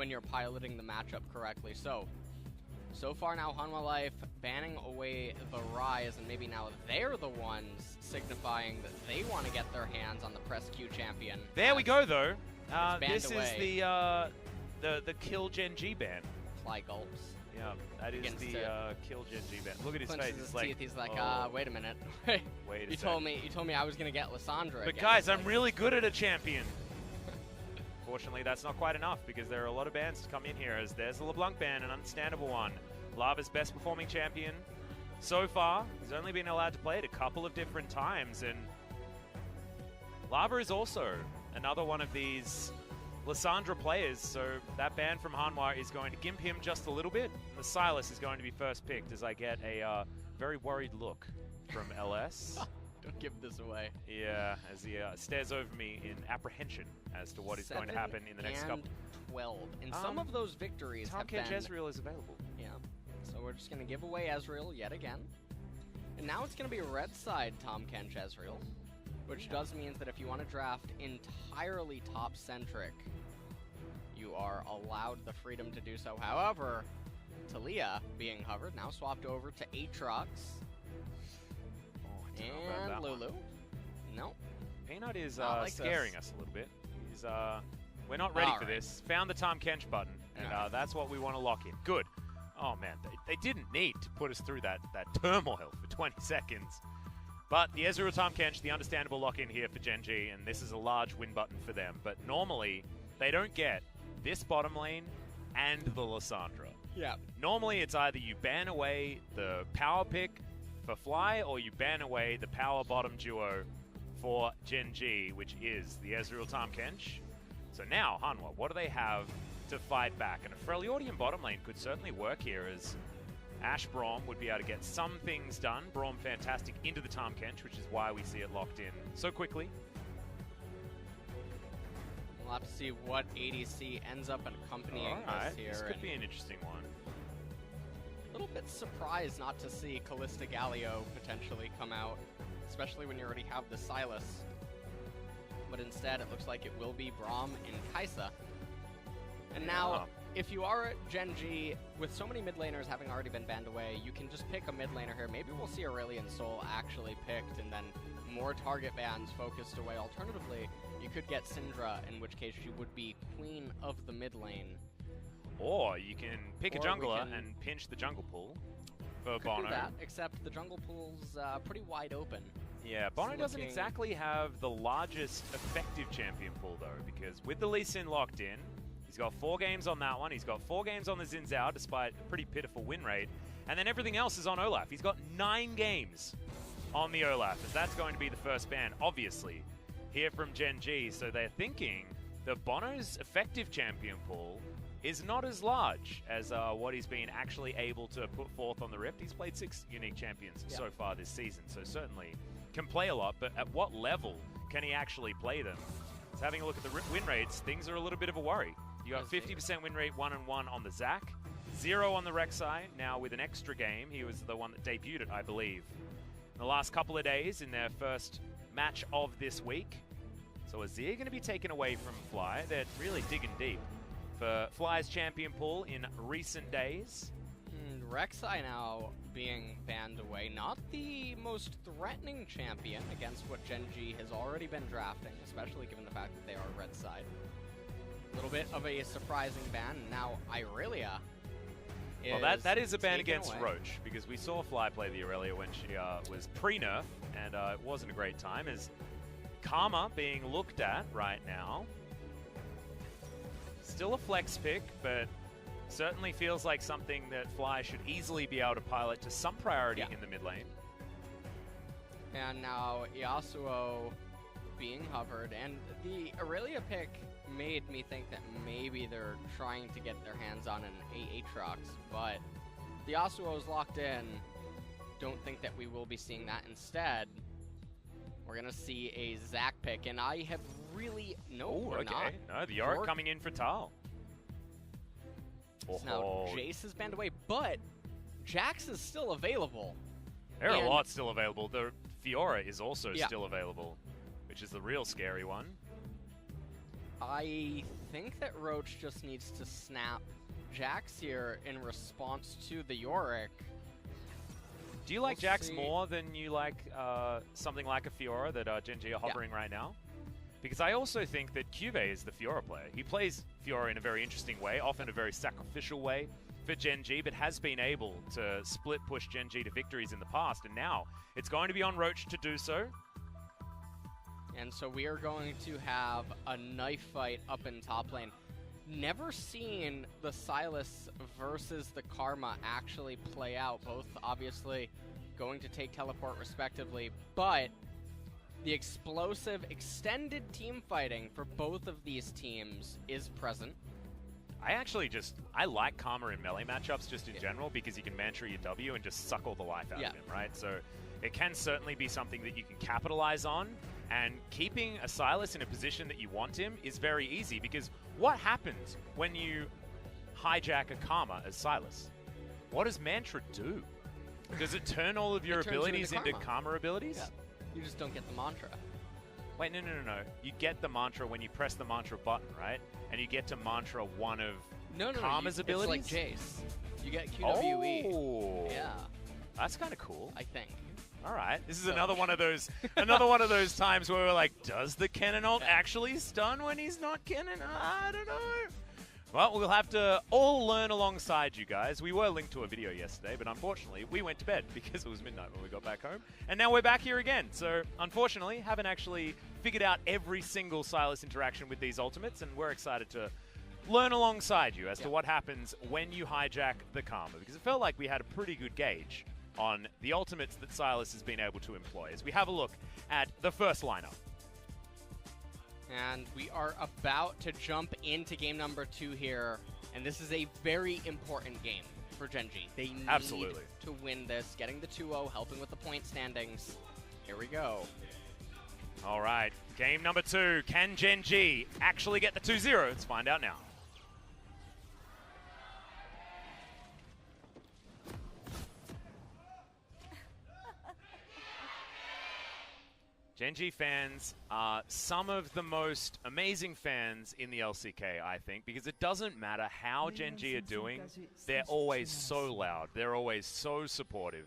when you're piloting the matchup correctly. So far now, Hanwha Life banning away the Rise, and maybe now they're the ones signifying that they want to get their hands on the Press Q champion. There we go, though. This away. is the Kill Gen.G ban. Fly gulps. Yeah, that is the Kill Gen.G ban. Look at his face. His It's like, teeth. He's like, oh, wait a minute. wait a you told me I was gonna get Lissandra. But again. guys, I'm really good at a champion. Fortunately, that's not quite enough because there are a lot of bans to come in here. As there's the LeBlanc ban, an understandable one. Lava's best performing champion so far. He's only been allowed to play it a couple of different times, and Lava is also another one of these Lissandra players, so that ban from Hanwha is going to gimp him just a little bit. And the Silas is going to be first picked as I get a very worried look from LS. Don't give this away. Yeah, as he stares over me in apprehension as to what is going to happen in the next couple. 12. And some of those victories have been... Ezreal is available. Yeah. So we're just going to give away Ezreal yet again. And now it's going to be red side Tahm Kench Ezreal, which does mean that if you want to draft entirely top-centric, you are allowed the freedom to do so. However, Talia being hovered, now swapped over to Aatrox. And Lulu. No. Peanut is like scaring us a little bit. He's, we're not ready for this. Found the Tahm Kench button, and that's what we want to lock in. Good. Oh, man, they didn't need to put us through that turmoil for 20 seconds. But the Ezreal Tahm Kench, the understandable lock-in here for Gen.G, and this is a large win button for them. But normally, they don't get this bottom lane and the Lissandra. Yeah. Normally, it's either you ban away the power pick for Fly, or you ban away the power bottom duo for Gen.G, which is the Ezreal Tahm Kench. So now, Hanwha, what do they have to fight back? And a Freljordian bottom lane could certainly work here, as Ashe Braum would be able to get some things done. Braum fantastic into the Tahm Kench, which is why we see it locked in so quickly. We'll have to see what ADC ends up accompanying us here. This could be an interesting one. A little bit surprised not to see Callista Galio potentially come out, especially when you already have the Silas. But instead, it looks like it will be Braum and Kai'Sa. And now, if you are at Gen.G, with so many mid laners having already been banned away, you can just pick a mid laner here. Maybe we'll see Aurelion Sol actually picked, and then more target bans focused away. Alternatively, you could get Syndra, in which case she would be queen of the mid lane. Or you can pick a jungler and pinch the jungle pool for Bono. Do that, except the jungle pool's pretty wide open. Yeah, Bono doesn't exactly have the largest effective champion pool, though, because with the Lee Sin locked in, he's got 4 games on that one. He's got 4 games on the Xin Zhao, despite a pretty pitiful win rate. And then everything else is on Olaf. He's got 9 games on the Olaf, as that's going to be the first ban, obviously, here from Gen.G. So they're thinking that Bono's effective champion pool is not as large as what he's been actually able to put forth on the Rift. He's played 6 unique champions so far this season, so certainly can play a lot, but at what level can he actually play them? So having a look at the win rates, things are a little bit of a worry. You got 50% win rate 1-1 on the Zac, 0 on the Rek'Sai. Now with an extra game, he was the one that debuted it, I believe, in the last couple of days in their first match of this week. So Azir going to be taken away from Fly. They're really digging deep for Fly's champion pool in recent days. Rek'Sai now being banned away. Not the most threatening champion against what Gen.G has already been drafting, especially given the fact that they are red side. A little bit of a surprising ban. Now Irelia is well, that is a ban against away. Roche, because we saw Fly play the Irelia when she was pre-nerf, and it wasn't a great time, as Karma being looked at right now. Still a flex pick, but certainly feels like something that Fly should easily be able to pilot to some priority in the mid lane. And now Yasuo being hovered, and the Irelia pick made me think that maybe they're trying to get their hands on an Aatrox, but the Yasuo is locked in. Don't think that we will be seeing that. Instead, we're going to see a Zac pick, and I have really... No, the Yorick coming in for Tal. So now Jace is banned away, but Jax is still available. There are a lot still available. The Fiora is also still available, which is the real scary one. I think that Roach just needs to snap Jax here in response to the Yorick. Do you like Jax more than you like something like a Fiora that Gen.G are hovering right now? Because I also think that Cube is the Fiora player. He plays Fiora in a very interesting way, often a very sacrificial way for Gen.G, but has been able to split push Gen.G to victories in the past, and now it's going to be on Roach to do so. And so we are going to have a knife fight up in top lane. Never seen the Sylas versus the Karma actually play out. Both obviously going to take teleport respectively, but the explosive extended team fighting for both of these teams is present. I like Karma in melee matchups just in general because you can mantra your W and just suck all the life out of him, right? So it can certainly be something that you can capitalize on, and keeping a Sylas in a position that you want him is very easy because what happens when you hijack a Karma as Sylas? What does mantra do? Does it turn all of your abilities into Karma abilities? Yeah. You just don't get the mantra. Wait, no. You get the mantra when you press the mantra button, right? And you get to mantra one of Karma's abilities? It's like Jace. You get QWE. Oh. Yeah. That's kind of cool. I think. All right. This is another one of those times where we're like, does the Cannon ult actually stun when he's not Cannon? I don't know. Well, we'll have to all learn alongside you guys. We were linked to a video yesterday, but unfortunately, we went to bed because it was midnight when we got back home. And now we're back here again. So, unfortunately, haven't actually figured out every single Sylas interaction with these ultimates, and we're excited to learn alongside you as to what happens when you hijack the Karma, because it felt like we had a pretty good gauge on the ultimates that Sylas has been able to employ. As we have a look at the first lineup. And we are about to jump into game number 2 here. And this is a very important game for Gen.G. They need to win this. Getting the 2-0, helping with the point standings. Here we go. All right, game number 2. Can Gen.G actually get the 2-0? Let's find out now. Gen.G fans are some of the most amazing fans in the LCK, I think, because it doesn't matter how Gen.G are doing, they're always so loud, they're always so supportive.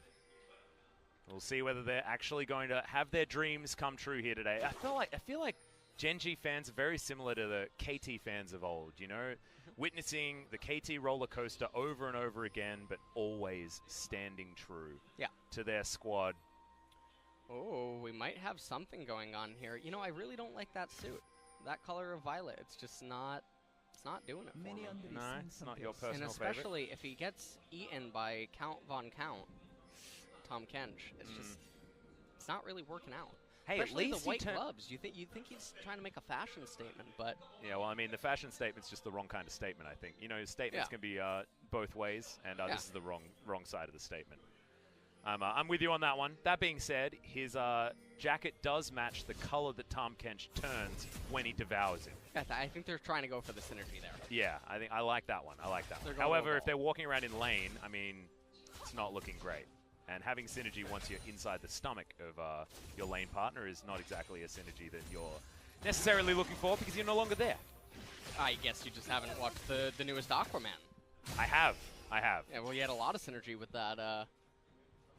We'll see whether they're actually going to have their dreams come true here today. I feel like Gen.G fans are very similar to the KT fans of old, you know? Witnessing the KT roller coaster over and over again, but always standing true to their squad. Oh, we might have something going on here. You know, I really don't like that suit. That color of violet, it's just not, it's not doing it for me. No, it's not your personal favorite. And especially if he gets eaten by Count Von Count, Tom Kench, it's just, it's not really working out. Hey, especially at least the white gloves. You think he's trying to make a fashion statement, but yeah, well, I mean, the fashion statement's just the wrong kind of statement. I think statements can be both ways, and this is the wrong side of the statement. I'm with you on that one. That being said, his jacket does match the color that Tom Kench turns when he devours him. I think they're trying to go for the synergy there. Yeah, I like that one. However, if they're walking around in lane, I mean, it's not looking great. And having synergy once you're inside the stomach of your lane partner is not exactly a synergy that you're necessarily looking for because you're no longer there. I guess you just haven't watched the newest Aquaman. I have. Yeah, well, you had a lot of synergy with that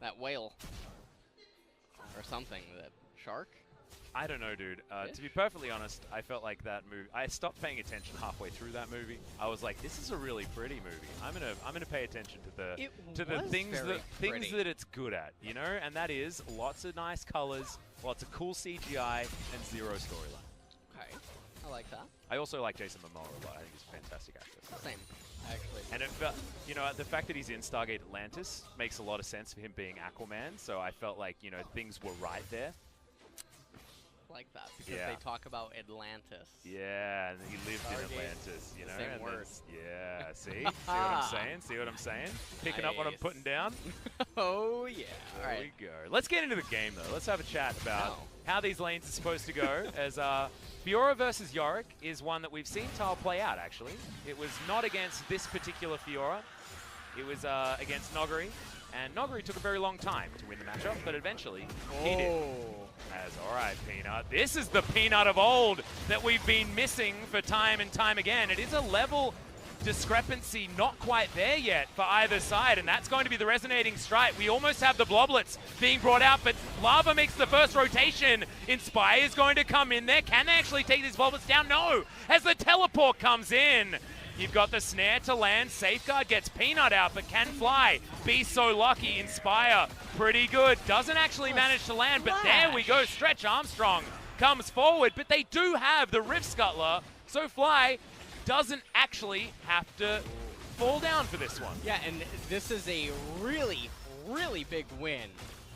that whale or something. That shark. I don't know, dude. To be perfectly honest, I felt like that movie. I stopped paying attention halfway through that movie. I was like, "This is a really pretty movie. I'm gonna pay attention to the things that it's good at, you know." And that is lots of nice colors, lots of cool CGI, and zero storyline. Okay, I like that. I also like Jason Momoa a lot. I think he's a fantastic actor. So. Same, actually. And the fact that he's in Stargate Atlantis makes a lot of sense for him being Aquaman. So I felt like things were right there. Like that because they talk about Atlantis. Yeah, and he lived in Atlantis, you know. Same word. Yeah, see what I'm saying? See what I'm saying? Picking up what I'm putting down. Oh yeah. There we go. Let's get into the game though. Let's have a chat about how these lanes are supposed to go. As Fiora versus Yorick is one that we've seen Tile play out. Actually, it was not against this particular Fiora. It was against Noguri, and Noguri took a very long time to win the matchup, but eventually he did. All right, Peanut. This is the Peanut of old that we've been missing for time and time again. It is a level discrepancy not quite there yet for either side, and that's going to be the resonating strike. We almost have the Bloblets being brought out, but Lava makes the first rotation. Inspire is going to come in there. Can they actually take these Bloblets down? No, as the teleport comes in. You've got the snare to land. Safeguard gets Peanut out, but can Fly be so lucky? Inspire, pretty good. Doesn't actually manage to land, but there we go. Stretch Armstrong comes forward, but they do have the Rift Scuttler, so Fly doesn't actually have to fall down for this one. Yeah, and this is a really, really big win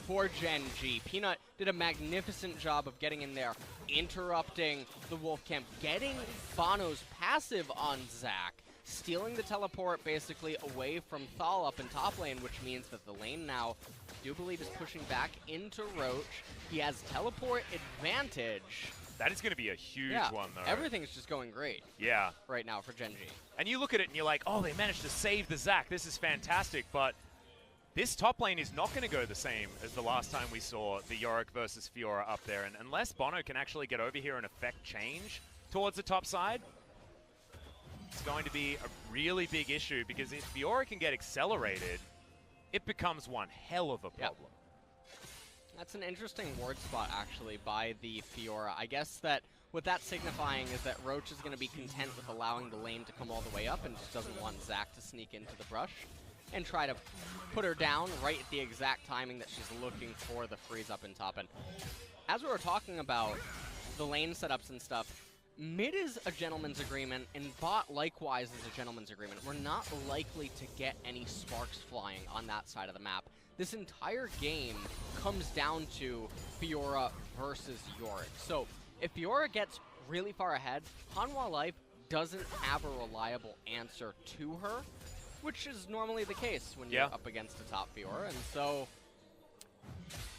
for Gen.G. Peanut did a magnificent job of getting in there, interrupting the Wolf Camp, getting Bono's passive on Zac, stealing the teleport basically away from Thal up in top lane, which means that the lane now, I do believe, is pushing back into Roach. He has teleport advantage. That is going to be a huge one, though. Everything's just going great. Yeah. Right now for Gen.G. And you look at it and you're like, oh, they managed to save the Zac. This is fantastic, but this top lane is not going to go the same as the last time we saw the Yorick versus Fiora up there. And unless Bono can actually get over here and affect change towards the top side, it's going to be a really big issue, because if Fiora can get accelerated, it becomes one hell of a problem. Yep. That's an interesting ward spot, actually, by the Fiora. I guess that what that's signifying is that Roach is going to be content with allowing the lane to come all the way up and just doesn't want Zac to sneak into the brush and try to put her down right at the exact timing that she's looking for the freeze up in top. And as we were talking about the lane setups and stuff, mid is a gentleman's agreement, and bot likewise is a gentleman's agreement. We're not likely to get any sparks flying on that side of the map. This entire game comes down to Fiora versus Yorick. So if Fiora gets really far ahead, Hanwha Life doesn't have a reliable answer to her, which is normally the case when you're up against a top Fiora. And so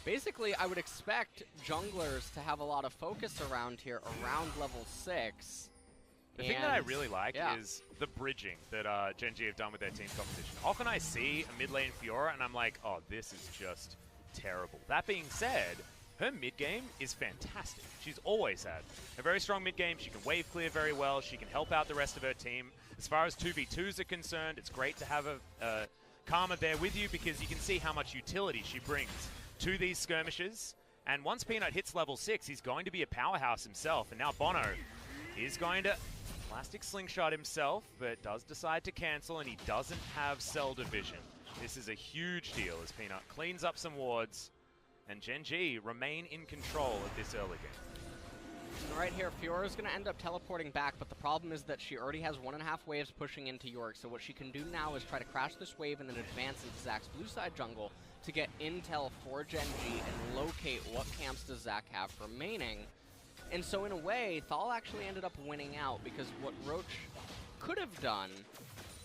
basically I would expect junglers to have a lot of focus around here, around level 6. The thing that I really like is the bridging that Gen.G have done with their team composition. Often I see a mid lane Fiora and I'm like, oh, this is just terrible. That being said, her mid game is fantastic. She's always had a very strong mid game. She can wave clear very well. She can help out the rest of her team. As far as 2v2s are concerned, it's great to have a Karma there with you, because you can see how much utility she brings to these skirmishes. And once Peanut hits level 6, he's going to be a powerhouse himself. And now Bono is going to plastic slingshot himself, but does decide to cancel, and he doesn't have cell division. This is a huge deal as Peanut cleans up some wards, and Gen.G remain in control of this early game. And right here, Fiora's going to end up teleporting back, but the problem is that she already has 1.5 waves pushing into Yorick, so what she can do now is try to crash this wave and then advance into Zac's blue side jungle to get intel for Gen.G and locate what camps does Zac have remaining. And so in a way, Thal actually ended up winning out, because what Roach could have done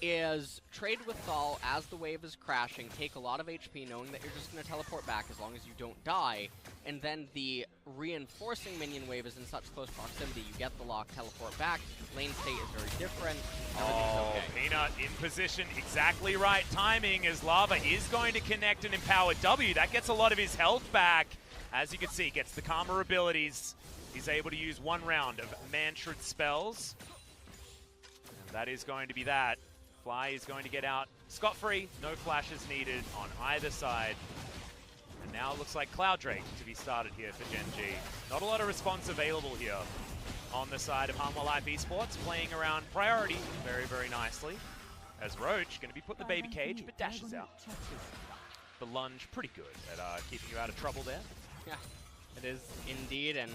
is trade with Thal as the wave is crashing, take a lot of HP knowing that you're just going to teleport back as long as you don't die, and then the reinforcing minion wave is in such close proximity, you get the lock, teleport back, lane state is very different, oh, okay. Peanut in position, exactly right timing, as Lava is going to connect an empowered W. That gets a lot of his health back. As you can see, gets the Karma abilities. He's able to use 1 round of Mantrid spells. And that is going to be that. Fly is going to get out scot-free. No flashes needed on either side. And now it looks like Cloud Drake to be started here for Gen.G. Not a lot of response available here on the side of Hanwha Life Esports, playing around priority very, very nicely. As Roach going to be put in the baby cage, but dashes out. The lunge, pretty good at keeping you out of trouble there. Yeah, it is indeed, and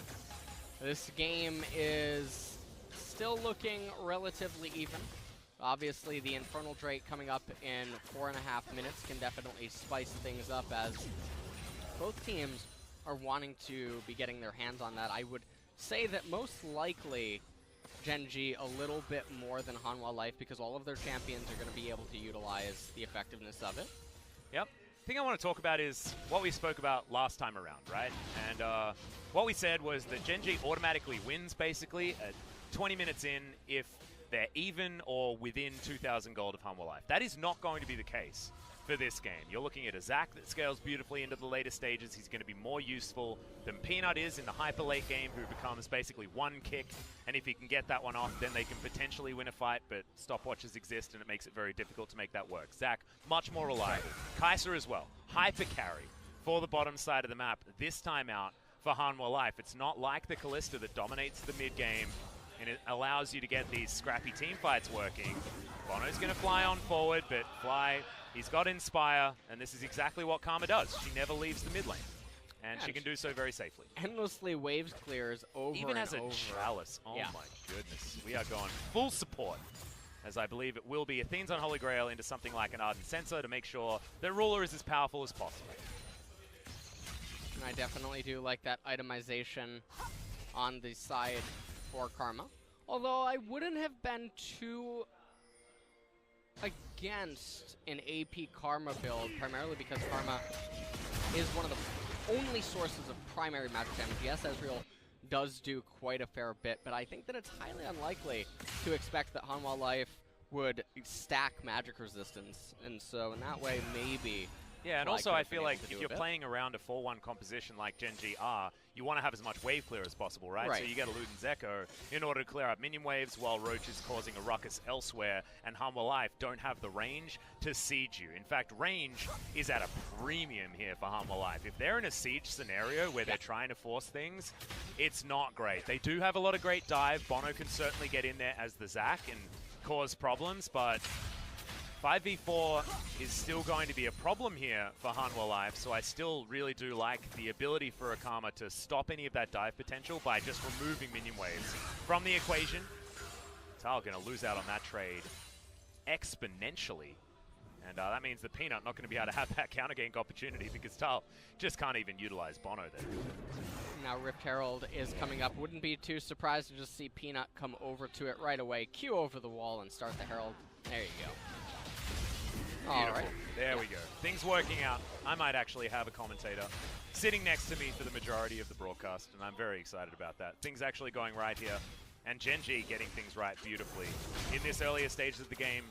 this game is still looking relatively even. Obviously, the Infernal Drake coming up in 4.5 minutes can definitely spice things up, as both teams are wanting to be getting their hands on that. I would say that most likely Gen.G a little bit more than Hanwha Life, because all of their champions are going to be able to utilize the effectiveness of it. Yep. The thing I want to talk about is what we spoke about last time around, right? And what we said was that Gen.G automatically wins, basically, at 20 minutes in if they're even or within 2,000 gold of Hanwha Life. That is not going to be the case for this game. You're looking at a Zac that scales beautifully into the later stages. He's going to be more useful than Peanut is in the hyper late game, who becomes basically one kick, and if he can get that one off, then they can potentially win a fight, but stopwatches exist, and it makes it very difficult to make that work. Zac, much more reliable. Kai'Sa as well. Hyper carry for the bottom side of the map this time out for Hanwha Life. It's not like the Kalista that dominates the mid game, and it allows you to get these scrappy team fights working. Bono's going to fly on forward, but Fly, he's got Inspire, and this is exactly what Karma does. She never leaves the mid lane, and she can do so very safely. Endlessly waves clears over Even and has a over. Chalice. Oh my goodness. We are going full support, as I believe it will be. Athene's Unholy Grail into something like an Ardent Sensor to make sure that Ruler is as powerful as possible. And I definitely do like that itemization on the side for Karma. Although I wouldn't have been too against an AP Karma build, primarily because Karma is one of the only sources of primary magic damage. Yes, Ezreal does do quite a fair bit, but I think that it's highly unlikely to expect that Hanwha Life would stack magic resistance, and so in that way, maybe. Yeah, and also I feel like if you're playing around a 4-1 composition like Gen.G are, you want to have as much wave clear as possible, right? So you get a Luden's Echo in order to clear up minion waves while Roach is causing a ruckus elsewhere, and Hanwha Life don't have the range to siege you. In fact, range is at a premium here for Hanwha Life. If they're in a siege scenario where they're trying to force things, it's not great. They do have a lot of great dive. Bono can certainly get in there as the Zac and cause problems, but 5v4 is still going to be a problem here for Hanwha Life, so I still really do like the ability for Akama to stop any of that dive potential by just removing minion waves from the equation. Tal going to lose out on that trade exponentially, and that means the Peanut not going to be able to have that counter gank opportunity because Tal just can't even utilize Bono there. Now Rift Herald is coming up. Wouldn't be too surprised to just see Peanut come over to it right away, Q over the wall, and start the Herald. There you go. All right. There we go. Things working out. I might actually have a commentator sitting next to me for the majority of the broadcast, and I'm very excited about that. Things actually going right here, and Gen.G getting things right beautifully in this earlier stages of the game.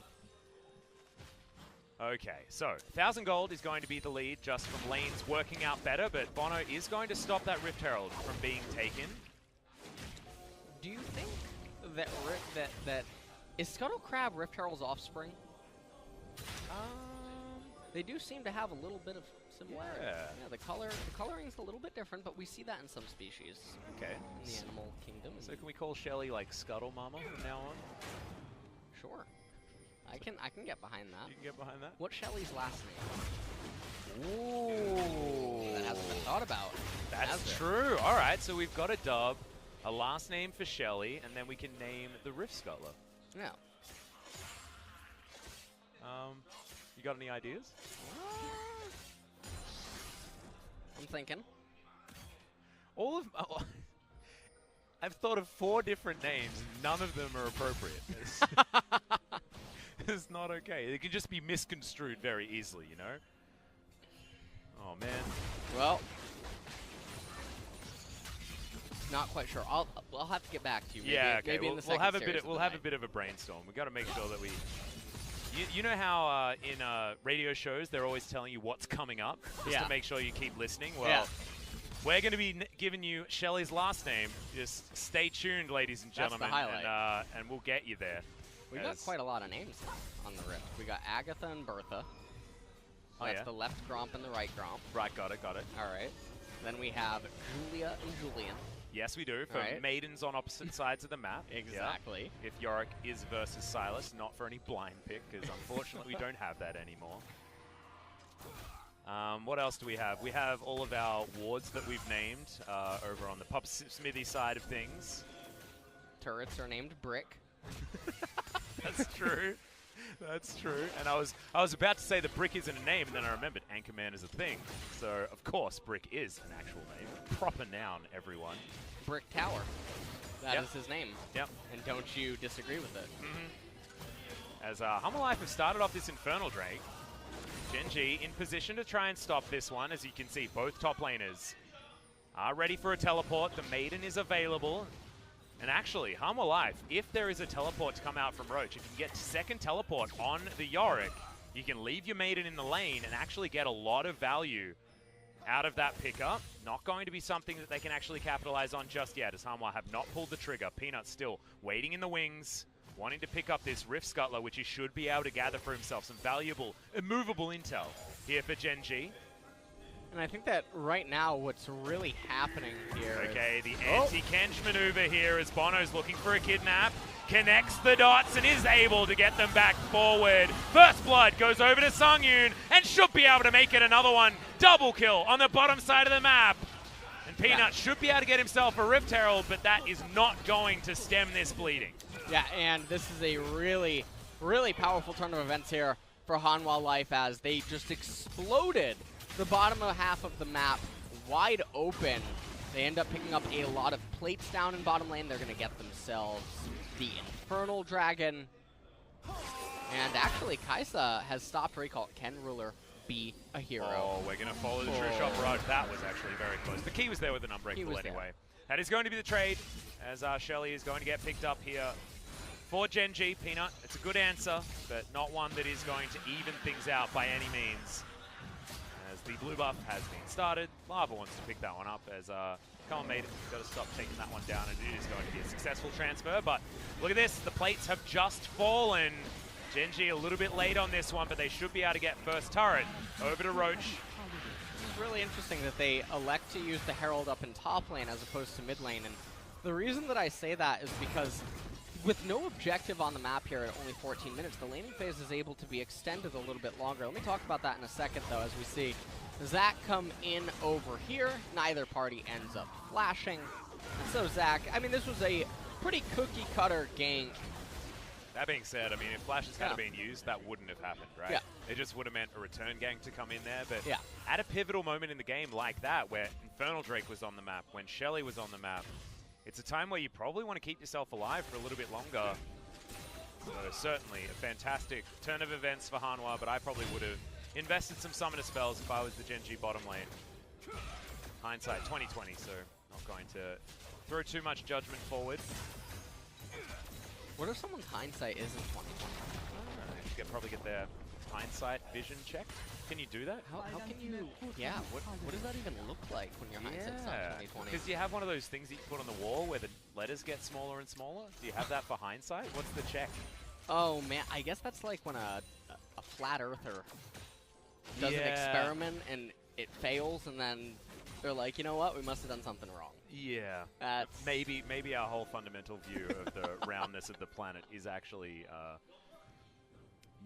Okay, so 1,000 gold is going to be the lead just from lanes working out better, but Bono is going to stop that Rift Herald from being taken. Do you think that is Scuttle Crab Rift Herald's offspring? They do seem to have a little bit of similarity. Yeah, the coloring's a little bit different, but we see that in some species. Okay. In the animal kingdom. So can we call Shelly like Scuttle Mama from now on? Sure. I can get behind that. You can get behind that? What's Shelly's last name? Ooh. That hasn't been thought about. That's true. All right, so we've got a dub, a last name for Shelly, and then we can name the Rift Scuttler. Yeah. You got any ideas? I'm thinking. I've thought of 4 different names. None of them are appropriate. It's not okay. They can just be misconstrued very easily, you know? Oh, man. Well, not quite sure. I'll have to get back to you. Maybe, yeah, okay. Maybe in the we'll have a bit of a brainstorm. We've got to make sure that we... You know how in radio shows they're always telling you what's coming up just to make sure you keep listening? Well, we're going to be giving you Shelly's last name. Just stay tuned, ladies and gentlemen, that's the highlight. And we'll get you there. We got quite a lot of names on the Rift. We got Agatha and Bertha. That's the left Gromp and the right Gromp. Right, got it. All right. Then we have Julia and Julian. Yes, we do, for maidens on opposite sides of the map. Exactly. Yeah. If Yorick is versus Silas, not for any blind pick, because unfortunately we don't have that anymore. What else do we have? We have all of our wards that we've named over on the Pub Smithy side of things. Turrets are named Brick. That's true. That's true. And I was about to say the Brick isn't a name, and then I remembered Anchorman is a thing. So, of course, Brick is an actual name. Proper noun, everyone. Brick Tower. That is his name. Yep. And don't you disagree with it? Mm-hmm. As Hanwha Life have started off this Infernal Drake, Gen.G in position to try and stop this one. As you can see, both top laners are ready for a teleport. The Maiden is available. And actually, Hanwha Life, if there is a teleport to come out from Roach, if you get second teleport on the Yorick, you can leave your Maiden in the lane and actually get a lot of value out of that pickup. Not going to be something that they can actually capitalize on just yet, as Hanwha have not pulled the trigger. Peanut still waiting in the wings, wanting to pick up this Rift Scuttler, which he should be able to gather for himself some valuable, immovable intel here for Gen.G. And I think that right now what's really happening here Okay, the anti-Kench maneuver here as Bono's looking for a kidnap. Connects the dots and is able to get them back forward. First Blood goes over to Sungyun and should be able to make it another one. Double kill on the bottom side of the map. And Peanut should be able to get himself a Rift Herald, but that is not going to stem this bleeding. Yeah, and this is a really, really powerful turn of events here for Hanwha Life as they just exploded the bottom half of the map wide open. They end up picking up a lot of plates down in bottom lane. They're going to get themselves the Infernal Dragon. And actually, Kaisa has stopped recall. Can Ruler be a hero? Oh, we're going to follow the Trish up Rod. That was actually very close. The key was there with the Unbreakable anyway. That is going to be the trade, as HLE is going to get picked up here for Gen.G. Peanut. It's a good answer, but not one that is going to even things out by any means. As the blue buff has been started, Lava wants to pick that one up as come on, mate, got to stop taking that one down, and it is going to be a successful transfer. But look at this, the plates have just fallen. Gen.G a little bit late on this one, but they should be able to get first turret over to Roach. It's really interesting that they elect to use the Herald up in top lane as opposed to mid lane, and the reason that I say that is because with no objective on the map here at only 14 minutes, the laning phase is able to be extended a little bit longer. Let me talk about that in a second, though, as we see Zach come in over here. Neither party ends up flashing. And so Zach, I mean, this was a pretty cookie-cutter gank. That being said, I mean, if flashes hadn't been used, that wouldn't have happened, right? Yeah. It just would have meant a return gank to come in there. But yeah, at a pivotal moment in the game like that, where Infernal Drake was on the map, when Shelly was on the map, it's a time where you probably want to keep yourself alive for a little bit longer. So certainly a fantastic turn of events for Hanwha, but I probably would have invested some summoner spells if I was the Gen.G bottom lane. Hindsight 2020, so not going to throw too much judgment forward. What if someone's hindsight isn't 2020? Probably get their hindsight vision checked. Can you do that? How can you? Yeah. What does that even look like when your hindsight's not 2020? Because you have one of those things that you put on the wall where the letters get smaller and smaller. Do you have that for hindsight? What's the check? Oh man, I guess that's like when a flat earther does an experiment and it fails, and then they're like, you know what, we must have done something wrong. Yeah. That's maybe our whole fundamental view of the roundness of the planet is actually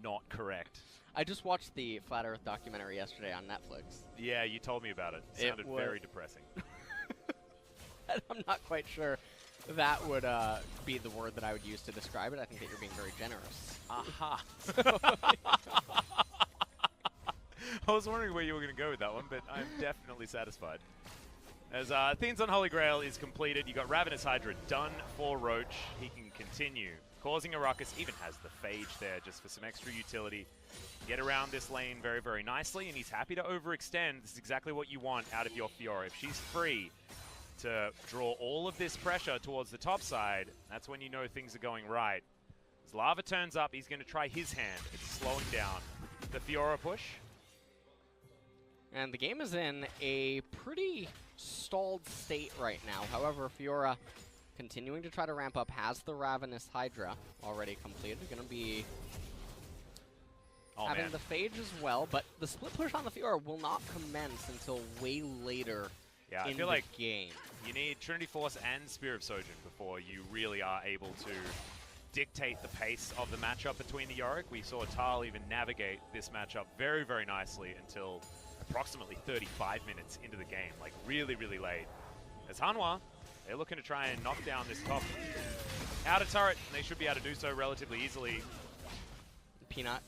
not correct. I just watched the Flat Earth documentary yesterday on Netflix. Yeah, you told me about it. It sounded very depressing. I'm not quite sure that would be the word that I would use to describe it. I think that you're being very generous. Aha. I was wondering where you were going to go with that one, but I'm definitely satisfied. As Thene's Unholy Grail is completed, you got Ravenous Hydra done for Roach. He can continue causing a ruckus, even has the Phage there just for some extra utility. Get around this lane very, very nicely, and he's happy to overextend. This is exactly what you want out of your Fiora. If she's free to draw all of this pressure towards the top side, that's when you know things are going right. As Lava turns up, he's going to try his hand. It's slowing down the Fiora push. And the game is in a pretty stalled state right now. However, Fiora continuing to try to ramp up, has the Ravenous Hydra already completed. Going to be having the Phage as well, but the split push on the Fiora will not commence until way later in the game. You need Trinity Force and Spear of Sojourn before you really are able to dictate the pace of the matchup between the Yorick. We saw Tal even navigate this matchup very, very nicely until approximately 35 minutes into the game, like really, really late. As Hanwha, they're looking to try and knock down this top outer turret, and they should be able to do so relatively easily. Peanut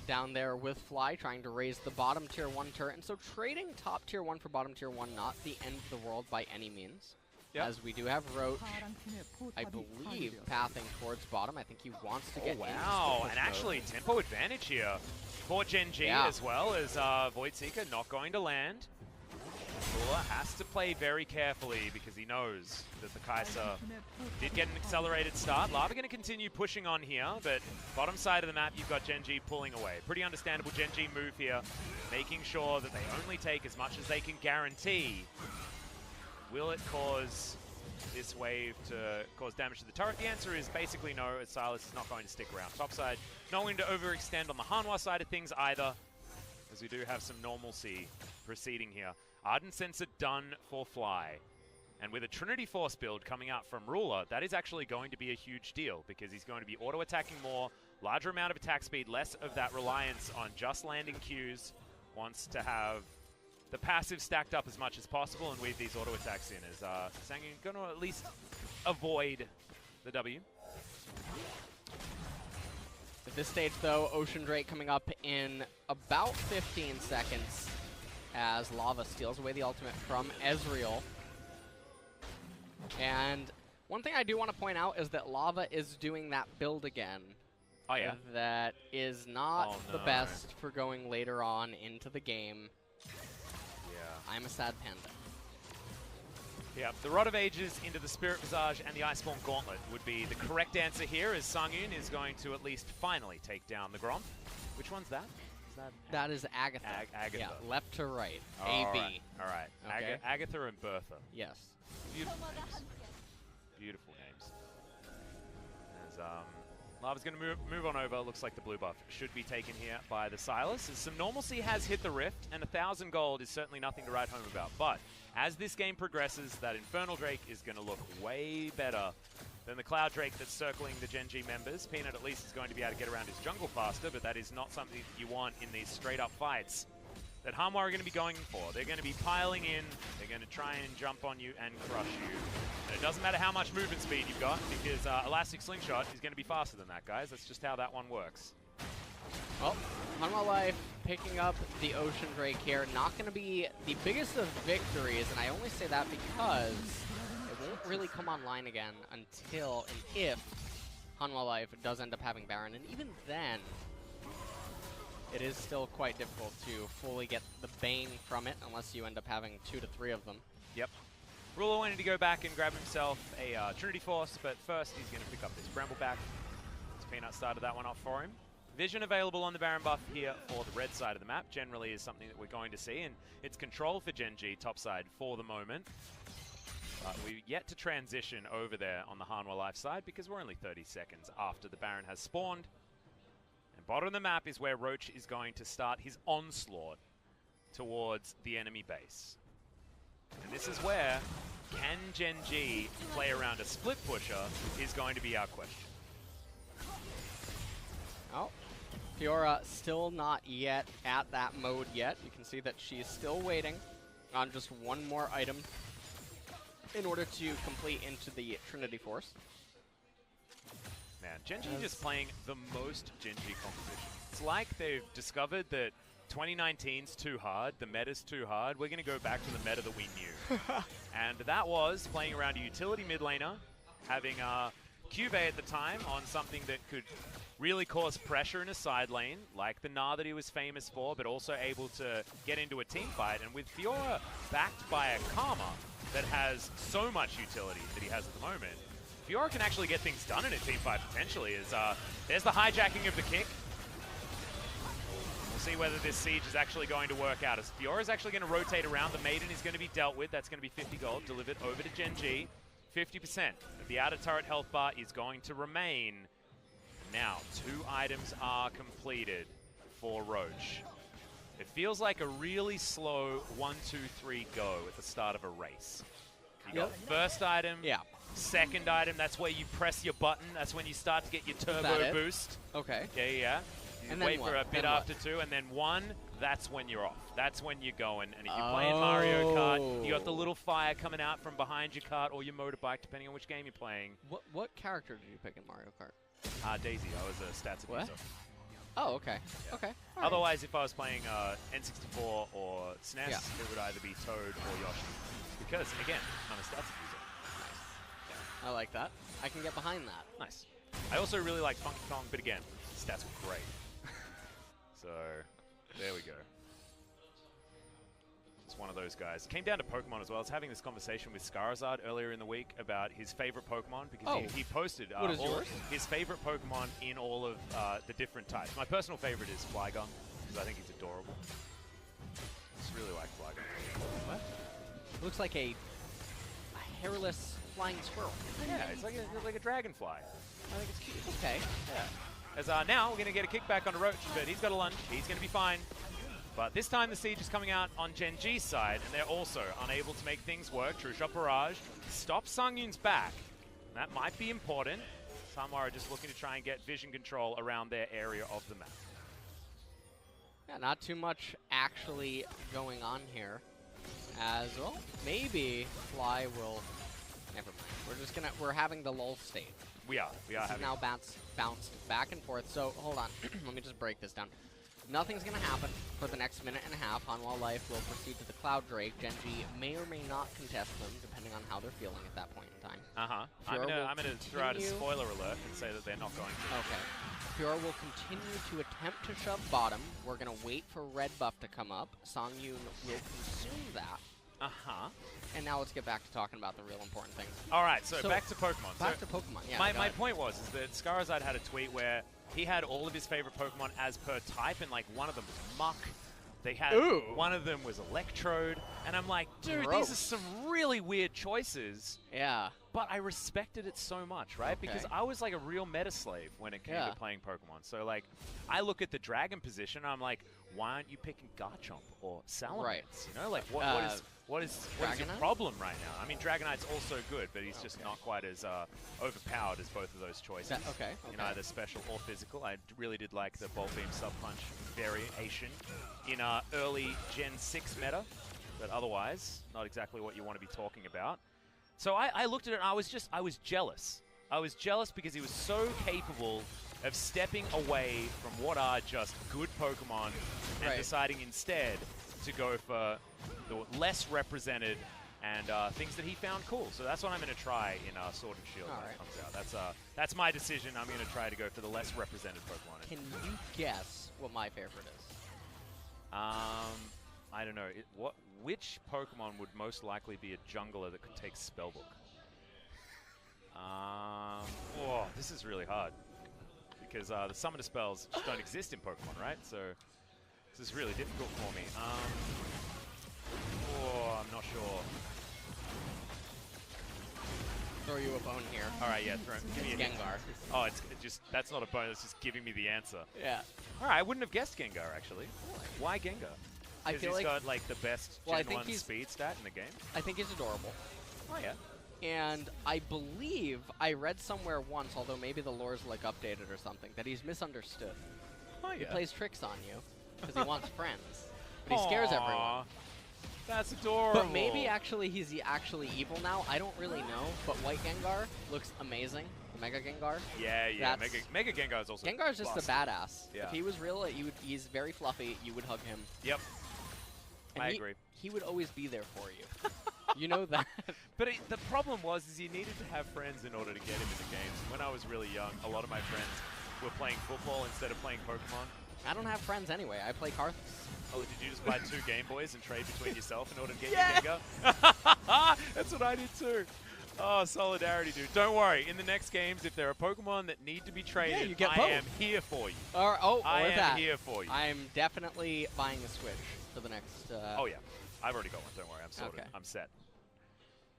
down there with Fly, trying to raise the bottom tier 1 turret, and so trading top tier 1 for bottom tier 1, not the end of the world by any means. Yep. As we do have Roach, I believe, pathing towards bottom. I think he wants to get in. Wow, and actually tempo advantage here for Gen.G as well, as Voidseeker not going to land. Ruler has to play very carefully because he knows that the Kai'Sa did get an accelerated start. Lava going to continue pushing on here, but bottom side of the map, you've got Gen.G pulling away. Pretty understandable Gen.G move here, making sure that they only take as much as they can guarantee. Will it cause this wave to cause damage to the turret? The answer is basically no, as Silas is not going to stick around. Top side, not going to overextend on the Hanwha side of things either, as we do have some normalcy proceeding here. Ardent Sensor done for Fly. And with a Trinity Force build coming out from Ruler, that is actually going to be a huge deal because he's going to be auto-attacking more, larger amount of attack speed, less of that reliance on just landing Qs. Wants to have the passive stacked up as much as possible and weave these auto-attacks in as Sangyun going to at least avoid the W. At this stage, though, Ocean Drake coming up in about 15 seconds as Lava steals away the ultimate from Ezreal. And one thing I do want to point out is that Lava is doing that build again. Oh, yeah? That is not the best for going later on into the game. Yeah. I'm a sad panda. Yeah, the Rod of Ages into the Spirit Visage and the Iceborne Gauntlet would be the correct answer here, as Sangyun is going to at least finally take down the Gromp. Which one's that? That is Agatha. Agatha. Yeah, left to right. A-B. All right. Okay. Agatha and Bertha. Yes. Beautiful names. Beautiful names. As Lava's going to move on over. Looks like the blue buff should be taken here by the Silas. As some normalcy has hit the Rift, and 1,000 gold is certainly nothing to write home about. But as this game progresses, that Infernal Drake is going to look way better than the Cloud Drake that's circling the Gen.G members. Peanut at least is going to be able to get around his jungle faster, but that is not something you want in these straight-up fights that Hanwha are going to be going for. They're going to be piling in, they're going to try and jump on you and crush you. And it doesn't matter how much movement speed you've got, because Elastic Slingshot is going to be faster than that, guys. That's just how that one works. Well, Hanwha Life picking up the Ocean Drake here. Not going to be the biggest of victories, and I only say that because it won't really come online again until and if Hanwha Life does end up having Baron, and even then, it is still quite difficult to fully get the bang from it unless you end up having 2 to 3 of them. Yep. Ruler wanted to go back and grab himself a Trinity Force, but first he's going to pick up this Brambleback. Peanut started that one off for him. Vision available on the Baron buff here for the red side of the map generally is something that we're going to see, and it's control for Gen.G topside for the moment. But we're yet to transition over there on the Hanwha Life side because we're only 30 seconds after the Baron has spawned. And bottom of the map is where Roach is going to start his onslaught towards the enemy base. And this is where, can Gen.G play around a split pusher is going to be our question. Oh, Fiora still not yet at that mode yet. You can see that she's still waiting on just one more item in order to complete into the Trinity Force. Man, Gen.G just playing the most Gen.G composition. It's like they've discovered that 2019's too hard, the meta's too hard, we're going to go back to the meta that we knew. And that was playing around a utility mid laner, having Cubey at the time on something that could really cause pressure in a side lane, like the Gnar that he was famous for, but also able to get into a team fight. And with Fiora backed by a Karma that has so much utility that he has at the moment, Fiora can actually get things done in a team fight potentially. As there's the hijacking of the kick. We'll see whether this siege is actually going to work out. As Fiora is actually going to rotate around, the Maiden is going to be dealt with. That's going to be 50 gold delivered over to Gen.G. 50% of the outer turret health bar is going to remain. Now, 2 items are completed for Roach. It feels like a really slow 1, 2, 3 go at the start of a race. You got first item, second item, that's where you press your button, that's when you start to get your turbo boost. Okay. Yeah. You and wait for a bit after 2, and then 1, that's when you're off. That's when you're going. And if you're playing Mario Kart, you got the little fire coming out from behind your cart or your motorbike, depending on which game you're playing. What character did you pick in Mario Kart? Daisy. I was a stats abuser. Oh, okay. Yeah. Okay. Otherwise, if I was playing N64 or SNES, it would either be Toad or Yoshi. Because, again, I'm a stats abuser. Nice. I like that. I can get behind that. Nice. I also really like Funky Kong, but again, stats were great. So, there we go. It's one of those guys. Came down to Pokemon as well. I was having this conversation with Scarizard earlier in the week about his favorite Pokemon because he posted what is all yours? His favorite Pokemon in all of the different types. My personal favorite is Flygon because I think he's adorable. I just really like Flygon. What? Looks like a hairless flying squirrel. Yeah, it's like a dragonfly. I think it's cute. Okay. Yeah. As now we're going to get a kickback on the Roach, but he's got a lunge. He's going to be fine. But this time the Siege is coming out on Gen.G's side, and they're also unable to make things work. True Shot Barrage stops Sungyun's back. That might be important. Hanwha are just looking to try and get vision control around their area of the map. Yeah, not too much actually going on here. As well, maybe Fly will. Never mind. We're having the lull state. We are having. Now bounced back and forth. So hold on. Let me just break this down. Nothing's going to happen for the next minute and a half. Hanwha Life will proceed to the Cloud Drake. Gen.G may or may not contest them, depending on how they're feeling at that point in time. I'm gonna throw out a spoiler alert and say that they're not going to. Okay. Pure will continue to attempt to shove bottom. We're going to wait for red buff to come up. Songyun will consume that. And now let's get back to talking about the real important things. All right, so back to Pokemon. Back to Pokemon, yeah. My point was that Scarizard had a tweet where he had all of his favorite Pokemon as per type, and like one of them was Muck. They had one of them was Electrode, and I'm like, dude, these are some really weird choices. Yeah. But I respected it so much, right? Okay. Because I was like a real meta slave when it came to playing Pokemon. So like, I look at the Dragon position, and I'm like, why aren't you picking Garchomp or Salamence? Right. You know, like what is your problem right now? I mean, Dragonite's also good, but he's just not quite as overpowered as both of those choices. In either special or physical. I really did like the Bolt Beam Sub Punch variation in early Gen 6 meta, but otherwise, not exactly what you want to be talking about. So I looked at it and I was jealous. I was jealous because he was so capable of stepping away from what are just good Pokemon and deciding instead to go for the less represented and things that he found cool. So that's what I'm going to try in Sword and Shield when it comes out. That's my decision. I'm going to try to go for the less represented Pokemon. Can you guess what my favorite is? I don't know. Which Pokemon would most likely be a jungler that could take Spellbook? Oh, this is really hard. Because the summoner spells just don't exist in Pokemon, right? So this is really difficult for me. I'm not sure. Throw you a bone here. All right, yeah, give me a Gengar. Oh, it's just that's not a bone. It's just giving me the answer. Yeah. All right, I wouldn't have guessed Gengar actually. Why Gengar? I feel he's got like the best Gen 1 speed stat in the game. I think he's adorable. Oh yeah. And I believe I read somewhere once, although maybe the lore's like updated or something, that he's misunderstood. Oh yeah. He plays tricks on you because he wants friends, but he scares everyone. That's adorable. But maybe actually he's actually evil now. I don't really know. But White Gengar looks amazing. The Mega Gengar. Yeah. Mega Gengar is also. Gengar's just a badass. Yeah. If he was real, he's very fluffy. You would hug him. Yep. And I agree. He would always be there for you. You know that. But the problem was you needed to have friends in order to get him into games. When I was really young, a lot of my friends were playing football instead of playing Pokemon. I don't have friends anyway. I play Karthus. Oh, did you just buy 2 Game Boys and trade between yourself in order to get your Gengar? That's what I did too. Oh, solidarity, dude. Don't worry. In the next games, if there are Pokemon that need to be traded, I am here for you. I am here for you. I'm definitely buying a Switch for the next... Oh, yeah. I've already got one. Don't worry. I'm sorted. I'm set.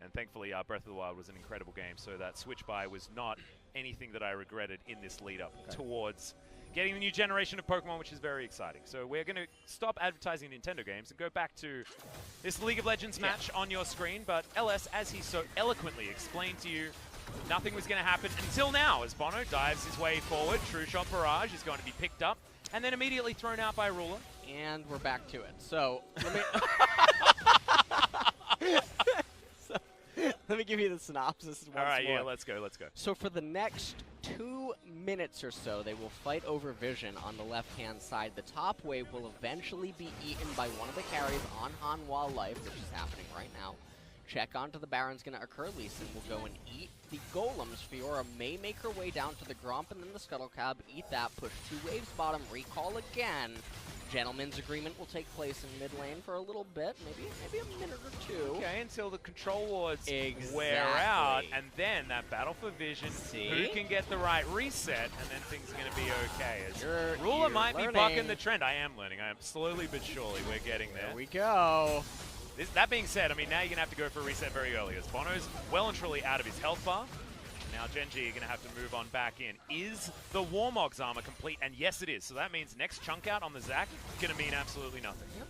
And thankfully, Breath of the Wild was an incredible game, so that Switch buy was not anything that I regretted in this lead-up towards getting the new generation of Pokemon, which is very exciting. So we're going to stop advertising Nintendo games and go back to this League of Legends match on your screen. But LS, as he so eloquently explained to you, nothing was going to happen until now as Bono dives his way forward. True Shot Barrage is going to be picked up and then immediately thrown out by Ruler. And we're back to it. So let me... Let me give you the synopsis once more. All right, yeah, let's go. So for the next 2 minutes or so, they will fight over Vision on the left-hand side. The top wave will eventually be eaten by one of the carries on Hanwha Life, which is happening right now. Check onto the Baron's going to occur. Lee Sin will go and eat the Golems. Fiora may make her way down to the Gromp and then the Scuttle Cab. Eat that, push 2 waves bottom, recall again. gentleman's agreement will take place in mid lane for a little bit, maybe a minute or two. Okay, until the control wards wear out, and then that battle for vision, who can get the right reset, and then things are going to be okay. As Ruler might be bucking the trend. I am learning. I am slowly but surely we're getting there. There we go. That being said, I mean, now you're going to have to go for a reset very early, as Bono's well and truly out of his health bar. Now Gen.G are going to have to move on back in. Is the Warmog's armor complete? And yes, it is. So that means next chunk out on the Zac is going to mean absolutely nothing. Yep.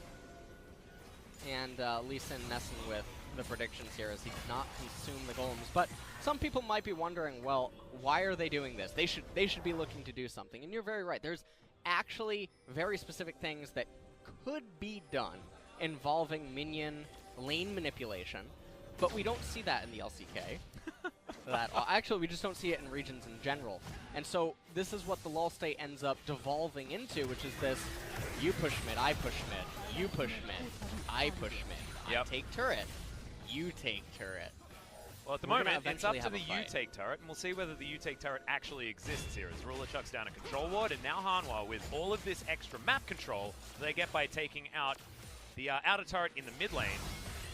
And Lee Sin messing with the predictions here as he did not consume the golems. But some people might be wondering, well, why are they doing this? They should be looking to do something. And you're very right. There's actually very specific things that could be done involving minion lane manipulation, but we don't see that in the LCK. Actually, we just don't see it in regions in general. And so this is what the lull state ends up devolving into, which is this: you push mid, I push mid, you push mid, I push mid, I take turret, you take turret. Well, at the moment, it's up to the U-take turret, and we'll see whether the U-take turret actually exists here, as Ruler chucks down a control ward, and now Hanwha, with all of this extra map control they get by taking out the outer turret in the mid lane.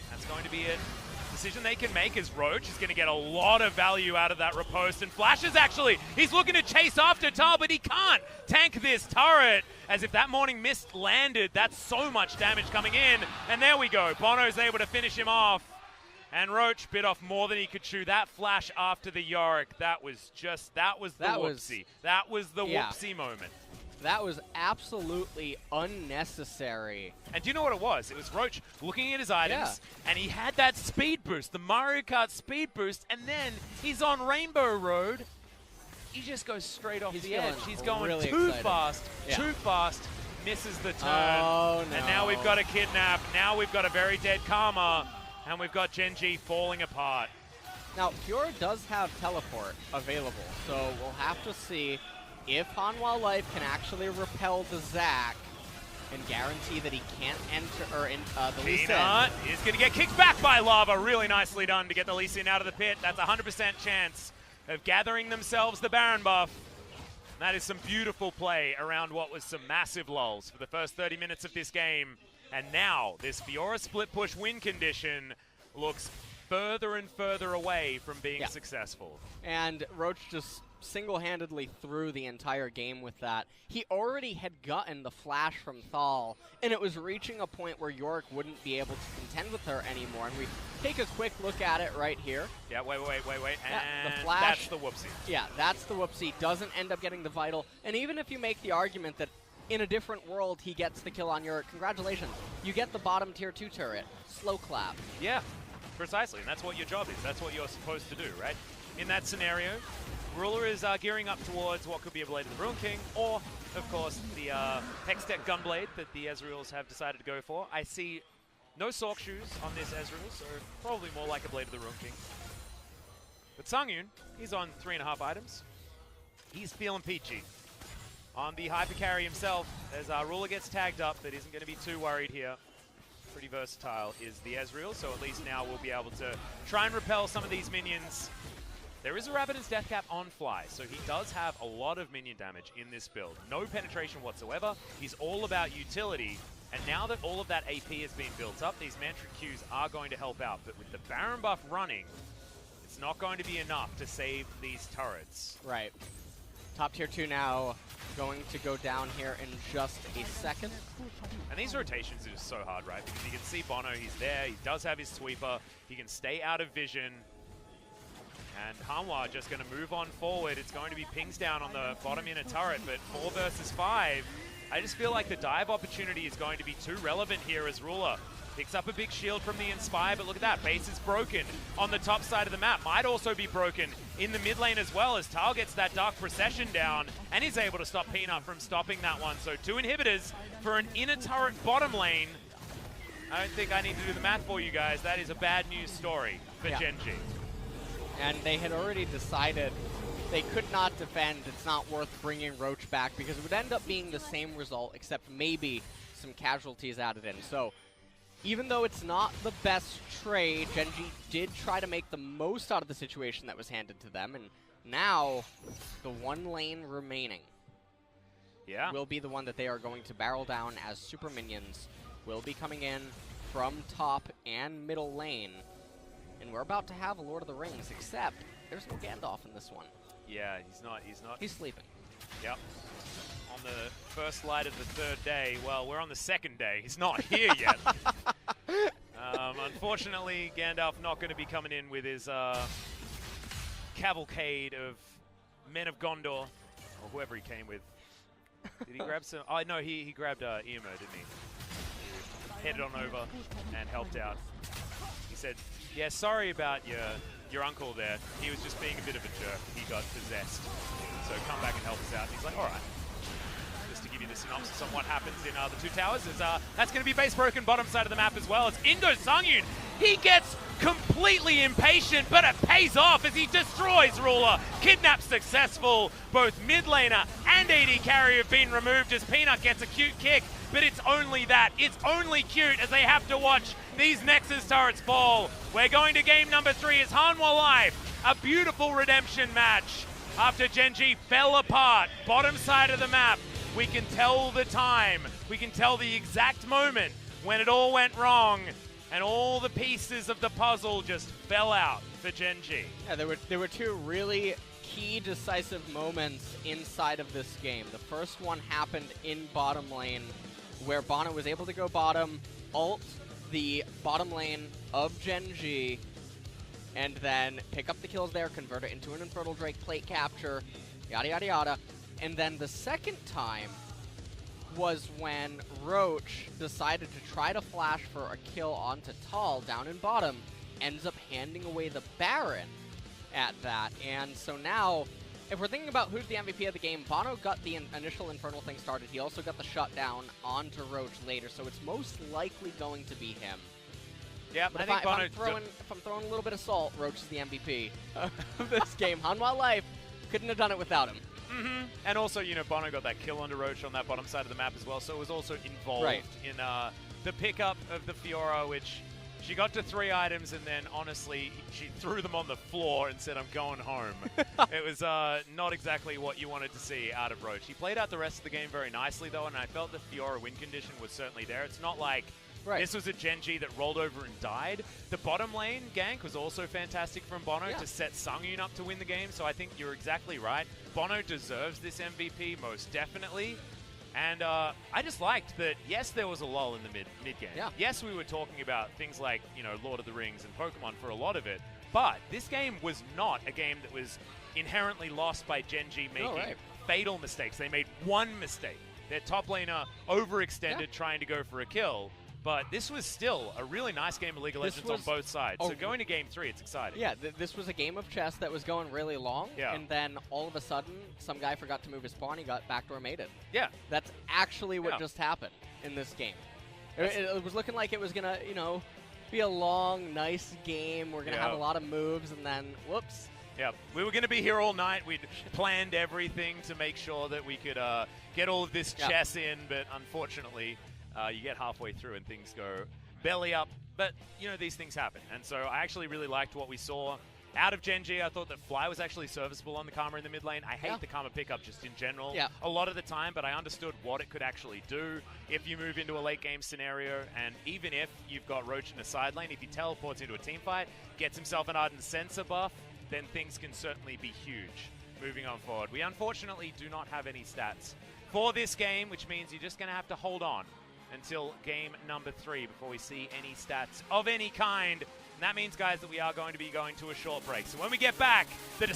That's going to be a decision they can make, as Roach is going to get a lot of value out of that riposte, and flashes actually. He's looking to chase after Tal, but he can't tank this turret. As if that morning mist landed, that's so much damage coming in. And there we go. Bono's able to finish him off. And Roach bit off more than he could chew. That flash after the Yorick, that was the whoopsie. That was the whoopsie moment. That was absolutely unnecessary. And do you know what it was? It was Roach looking at his items, and he had that speed boost, the Mario Kart speed boost, and then he's on Rainbow Road. He just goes straight off the edge. He's going really too fast, misses the turn. Oh, no. And now we've got a kidnap. Now we've got a very dead Karma, and we've got Gen.G falling apart. Now, Fiora does have teleport available, so we'll have to see if Hanwha Life can actually repel the Zac and guarantee that he can't enter, or the Lee Sin. Peanut is going to get kicked back by Lava. Really nicely done to get the Lee Sin out of the pit. That's a 100% chance of gathering themselves the Baron buff. And that is some beautiful play around what was some massive lulls for the first 30 minutes of this game. And now this Fiora split push win condition looks further and further away from being successful. And Roach just single-handedly threw the entire game with that. He already had gotten the flash from Thal, and it was reaching a point where Yorick wouldn't be able to contend with her anymore. And we take a quick look at it right here. Yeah, wait. And the flash, that's the whoopsie. Yeah, that's the whoopsie. Doesn't end up getting the vital. And even if you make the argument that in a different world he gets the kill on Yorick, congratulations. You get the bottom tier 2 turret. Slow clap. Yeah, precisely. And that's what your job is. That's what you're supposed to do, right? In that scenario, Ruler is gearing up towards what could be a Blade of the Ruin King, or, of course, the Hextech Gunblade that the Ezreals have decided to go for. I see no Sork shoes on this Ezreal, so probably more like a Blade of the Ruin King. But Sangyun, he's on 3.5 items. He's feeling peachy. On the Hyper Carry himself, as Ruler gets tagged up, but isn't going to be too worried here. Pretty versatile is the Ezreal, so at least now we'll be able to try and repel some of these minions. There is a Rabbidan's Death Cap on Fly, so he does have a lot of minion damage in this build. No penetration whatsoever. He's all about utility. And now that all of that AP has been built up, these Mantra Qs are going to help out. But with the Baron buff running, it's not going to be enough to save these turrets. Right. Top tier 2 now going to go down here in just a second. And these rotations are just so hard, right? Because you can see Bono, he's there. He does have his sweeper. He can stay out of vision. And Hanwha just going to move on forward. It's going to be pings down on the bottom inner turret, but 4 versus 5. I just feel like the dive opportunity is going to be too relevant here as Ruler picks up a big shield from the Inspire, but look at that. Base is broken on the top side of the map. Might also be broken in the mid lane as well, as Tal gets that Dark Procession down and is able to stop Peanut from stopping that one. So 2 inhibitors for an inner turret bottom lane. I don't think I need to do the math for you guys. That is a bad news story for Gen.G. And they had already decided they could not defend. It's not worth bringing Roach back because it would end up being the same result, except maybe some casualties added in. So even though it's not the best trade, Gen.G did try to make the most out of the situation that was handed to them. And now the 1 lane remaining. will be the one that they are going to barrel down, as super minions will be coming in from top and middle lane. And we're about to have a Lord of the Rings, except there's no Gandalf in this one. Yeah, he's not. He's sleeping. Yep. On the first light of the third day. Well, we're on the second day. He's not here yet. Unfortunately, Gandalf not going to be coming in with his cavalcade of men of Gondor, or whoever he came with. Did he grab some? Oh, no, he grabbed Eomer, didn't he? He headed on over and helped out. He said, yeah, sorry about your uncle there. He was just being a bit of a jerk. He got possessed. So come back and help us out. And he's like, all right. Just to give you the synopsis on what happens in the two towers, is that's going to be base broken bottom side of the map as well. It's Indo Sungyun. He gets completely impatient, but it pays off as he destroys Ruler. Kidnap successful. Both mid laner and AD carry have been removed as Peanut gets a cute kick, but it's only that. It's only cute as they have to watch these Nexus turrets fall. We're going to game number 3 as Hanwha Life. A beautiful redemption match after Gen.G fell apart. Bottom side of the map. We can tell the time. We can tell the exact moment when it all went wrong and all the pieces of the puzzle just fell out for Gen.G. Yeah, there were two really key decisive moments inside of this game. The first one happened in bottom lane, where Bono was able to go bottom, ult the bottom lane of Gen.G, and then pick up the kills there, convert it into an Infernal Drake plate capture, yada yada yada. And then the second time was when Roach decided to try to flash for a kill onto Tal down in bottom, ends up handing away the Baron at that. And so now, if we're thinking about who's the MVP of the game, Bono got the initial Infernal thing started. He also got the shutdown onto Roach later, so it's most likely going to be him. Yeah, but I think Bono if I'm throwing a little bit of salt, Roach is the MVP of this game. Hanwha Life couldn't have done it without him. Mm-hmm. And also, you know, Bono got that kill onto Roach on that bottom side of the map as well, so it was also involved in the pickup of the Fiora, which she got to 3 items, and then, honestly, she threw them on the floor and said, I'm going home. It was not exactly what you wanted to see out of Roach. He played out the rest of the game very nicely, though, and I felt the Fiora win condition was certainly there. It's not like this was a Gen.G that rolled over and died. The bottom lane gank was also fantastic from Bono to set Sungyun up to win the game, so I think you're exactly right. Bono deserves this MVP, most definitely. And I just liked that, yes, there was a lull in the mid-game. Yeah. Yes, we were talking about things like, you know, Lord of the Rings and Pokemon for a lot of it, but this game was not a game that was inherently lost by Gen.G making fatal mistakes. They made one mistake. Their top laner overextended trying to go for a kill. But this was still a really nice game of League of Legends on both sides. So going to Game 3, it's exciting. Yeah, this was a game of chess that was going really long. Yeah. And then all of a sudden, some guy forgot to move his pawn. He got backdoor mated. Yeah. That's actually what just happened in this game. It was looking like it was going to, you know, be a long, nice game. We're going to have a lot of moves, and then, whoops. Yeah, we were going to be here all night. We'd planned everything to make sure that we could get all of this chess in, but unfortunately, you get halfway through and things go belly up. But, you know, these things happen. And so I actually really liked what we saw out of Gen.G. I thought that Fly was actually serviceable on the Karma in the mid lane. I hate the Karma pickup just in general a lot of the time, but I understood what it could actually do if you move into a late game scenario. And even if you've got Roach in a side lane, if he teleports into a team fight, gets himself an Ardent Sensor buff, then things can certainly be huge moving on forward. We unfortunately do not have any stats for this game, which means you're just going to have to hold on until game number 3 before we see any stats of any kind. And that means, guys, that we are going to be going to a short break. So when we get back, the